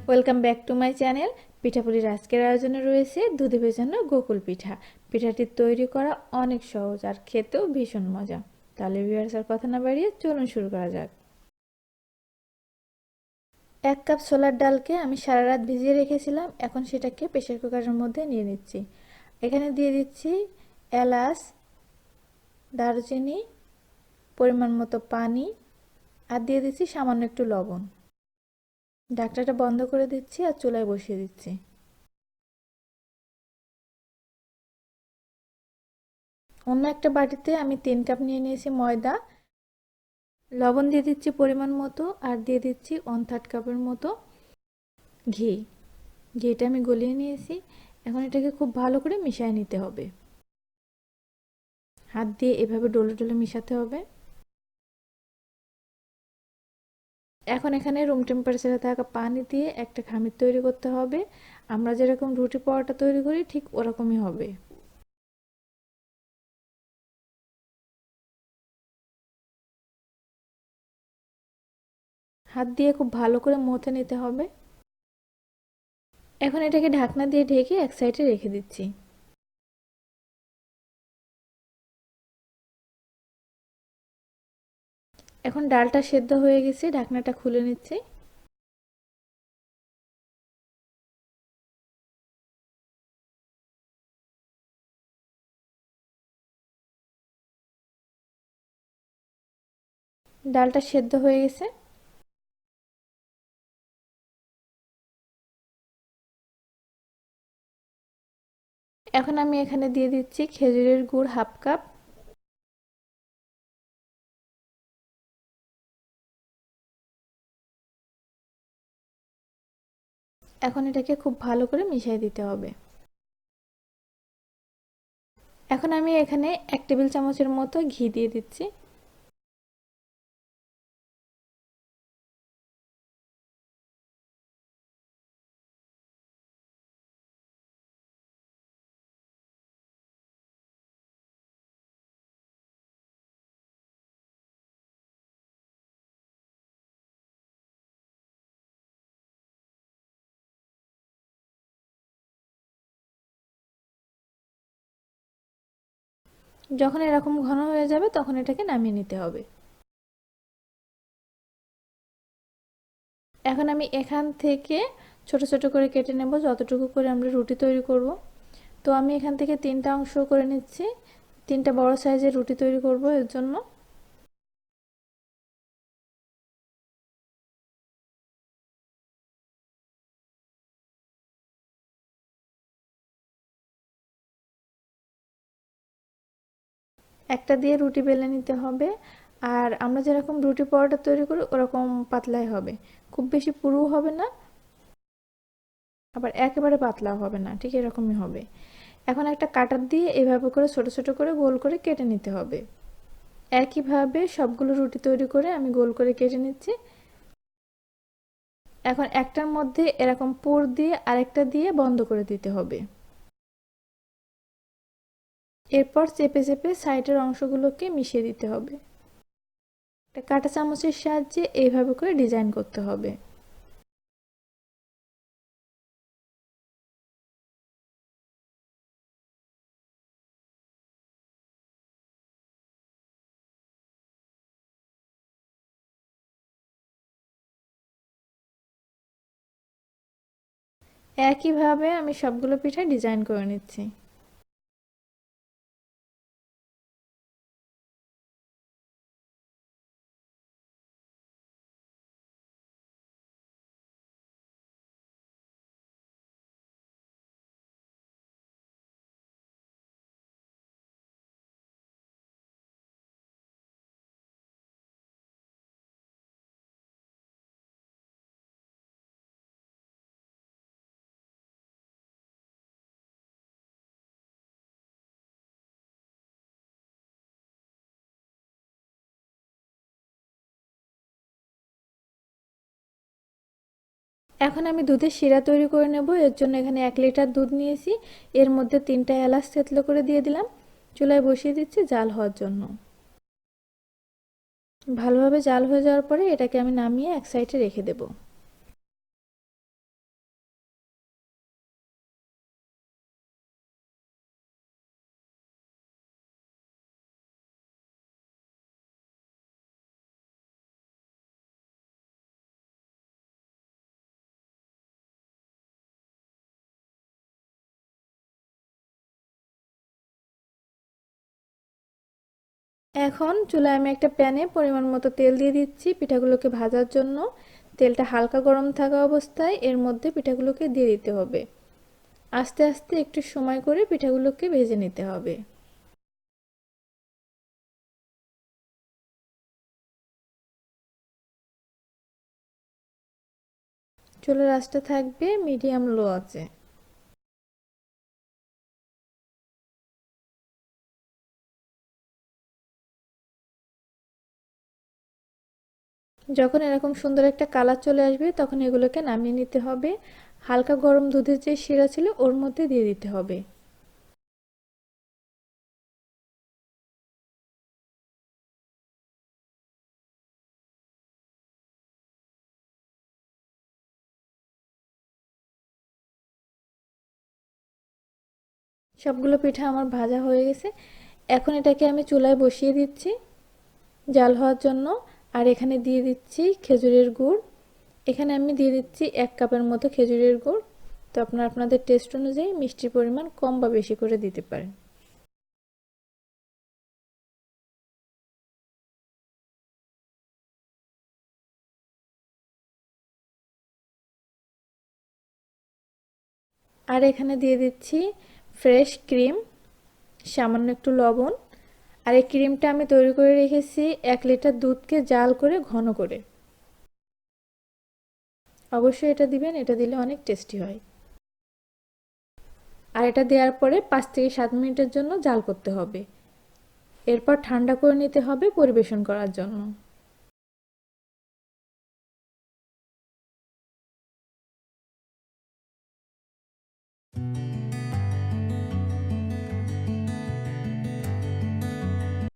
Welcome back to my channel. পিঠাপুলির আজকের আয়োজনে রয়েছে দুধে ভেজানো গোকুল পিঠা। পিঠাটি তৈরি করা অনেক সহজ আর খেতেও ভীষণ মজা। তাহলে ভিউয়ার্স, আর কথা না বাড়িয়ে চলুন শুরু করা যাক। 1 কাপ ছোলার ডালকে আমি সারা রাত ভিজিয়ে রেখেছিলাম। এখন সেটাকে প্রেসার কুকারের মধ্যে নিয়ে নিচ্ছি। এখানে দিয়ে দিচ্ছি এলাচ, দারুচিনি, পরিমাণ মতো পানি, আর দিয়ে দিচ্ছি সামান্য একটু লবণ। ঢাকনাটা বন্ধ করে দিচ্ছি আর চুলায় বসিয়ে দিচ্ছি। অন্য একটা বাটিতে আমি 3 কাপ নিয়ে নিয়েছি ময়দা, লবণ দিয়ে দিচ্ছি পরিমাণ মতো, আর দিয়ে দিচ্ছি 1/3 কাপের মতো ঘি। ঘিটা আমি গলিয়ে নিয়েছি। এখন এটাকে খুব ভালো করে মিশিয়ে নিতে হবে। হাত দিয়ে এভাবে ডলে ডলে মিশাতে হবে। এখন এখানে রুম টেম্পারেচারে থাকা পানি দিয়ে একটা খামির তৈরি করতে হবে। আমরা যেরকম রুটি পরোটা তৈরি করি ঠিক ওরকমই হবে। হাত দিয়ে খুব ভালো করে মথে নিতে হবে। এখন এটাকে ঢাকনা দিয়ে ঢেকে এক সাইডে রেখে দিচ্ছি। এখন ডালটা সেদ্ধ হয়ে গেছে, ঢাকনাটা খুলে নিচ্ছি। ডালটা সেদ্ধ হয়ে গেছে। এখন আমি এখানে দিয়ে দিচ্ছি খেজুরের গুড় 1/2 কাপ। এখন এটাকে খুব ভালো করে মিশিয়ে দিতে হবে। এখন আমি এখানে 1 টেবিল চামচের মতো ঘি দিয়ে দিচ্ছি। যখন এরকম ঘন হয়ে যাবে তখন এটাকে নামিয়ে নিতে হবে। এখন আমি এখান থেকে ছোট ছোট করে কেটে নেব, যতটুকু করে আমরা রুটি তৈরি করব। তো আমি এখান থেকে 3টা অংশ করে নিচ্ছি। 3টা বড় সাইজের রুটি তৈরি করব এর জন্য। একটা দিয়ে রুটি বেলে নিতে হবে। আর আমরা যেরকম রুটি পরোটা তৈরি করি ওরকম পাতলাই হবে। খুব বেশি পুরু হবে না, আবার একেবারে পাতলাও হবে না, ঠিক এরকমই হবে। এখন একটা কাটার দিয়ে এভাবে করে ছোট ছোট করে গোল করে কেটে নিতে হবে। একইভাবে সবগুলো রুটি তৈরি করে আমি গোল করে কেটে নিচ্ছি। এখন একটার মধ্যে এরকম পুর দিয়ে আরেকটা দিয়ে বন্ধ করে দিতে হবে। এরপর চেপে চেপে সাইডের অংশগুলোকে মিশিয়ে দিতে হবে। একটা কাঁটা চামচের সাহায্যে এইভাবে করে ডিজাইন করতে হবে। একইভাবে আমি সবগুলো পিঠা ডিজাইন করে নিচ্ছি। এখন আমি দুধের শিরা তৈরি করে নেব। এর জন্য এখানে 1 লিটার দুধ নিয়েছি। এর মধ্যে 3টা এলাচ থেতলো করে দিয়ে দিলাম। চুলায় বসিয়ে দিচ্ছি জাল হওয়ার জন্য। ভালোভাবে জাল হয়ে যাওয়ার পরে এটাকে আমি নামিয়ে এক সাইডে রেখে দেব। এখন চুলায় আমি একটা প্যানে পরিমাণ মতো তেল দিয়ে দিচ্ছি পিঠাগুলোকে ভাজার জন্য। তেলটা হালকা গরম থাকা অবস্থায় এর মধ্যে পিঠাগুলোকে দিয়ে দিতে হবে। আস্তে আস্তে একটু সময় করে পিঠাগুলোকে ভেজে নিতে হবে। চুলার আঁচটা থাকবে মিডিয়াম লো আছে। যখন এরকম সুন্দর একটা কালার চলে আসবে তখন এগুলোকে নামিয়ে নিতে হবে। হালকা গরম দুধের যে শিরা ছিল ওর মধ্যে দিয়ে দিতে হবে। সবগুলো পিঠা আমার ভাজা হয়ে গেছে। এখন এটাকে আমি চুলায় বসিয়ে দিচ্ছি জাল হওয়ার জন্য। আর এখানে দিয়ে দিচ্ছি খেজুরের গুড়। এখানে আমি দিয়ে দিচ্ছি 1 কাপের মতো খেজুরের গুড়। তো আপনারা আপনাদের টেস্ট অনুযায়ী মিষ্টির পরিমাণ কম বা বেশি করে দিতে পারেন। আর এখানে দিয়ে দিচ্ছি ফ্রেশ ক্রিম, সামান্য একটু লবণ। আর এই ক্রিমটা আমি তৈরি করে রেখেছি 1 লিটার দুধকে জাল করে ঘন করে। অবশ্যই এটা দিবেন, এটা দিলে অনেক টেস্টি হয়। আর এটা দেওয়ার পরে 5 থেকে 7 মিনিটের জন্য জাল করতে হবে। এরপর ঠান্ডা করে নিতে হবে পরিবেশন করার জন্য।